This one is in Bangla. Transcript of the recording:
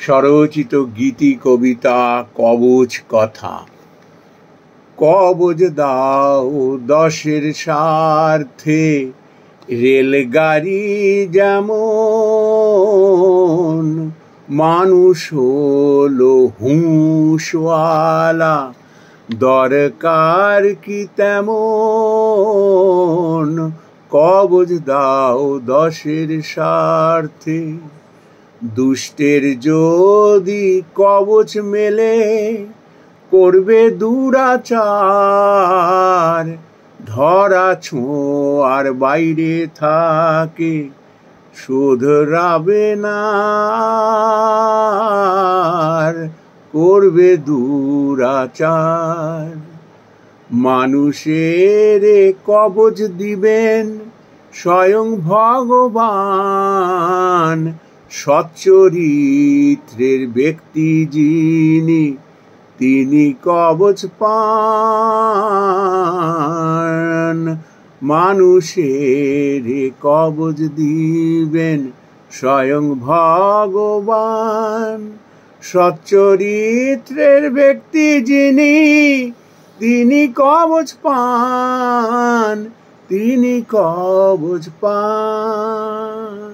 স্বরচিত গীতি কবিতা কবচ কথা। কবচ দাও দশের স্বার্থে, রেলগাড়ি যেমন মানুষ হলো হুঁশওয়ালা, দরকার কি তেমন। কবচ দাও দশের স্বার্থে, দুষ্টের যদি কবচ মেলে, করবে দুরাচার। ধরা ছোঁয়ার বাইরে থাকে, শোধরাবে না, করবে দুরাচার। মানুষের কবচ দিবেন স্বয়ং ভগবান, সচ্চরিত্রের ব্যক্তি যিনি, তিনি কবচ পান। মানুষের কবচ দিবেন স্বয়ং ভগবান, সচ্চরিত্রের ব্যক্তি যিনি, তিনি কবচ পান, তিনি কবচ পান।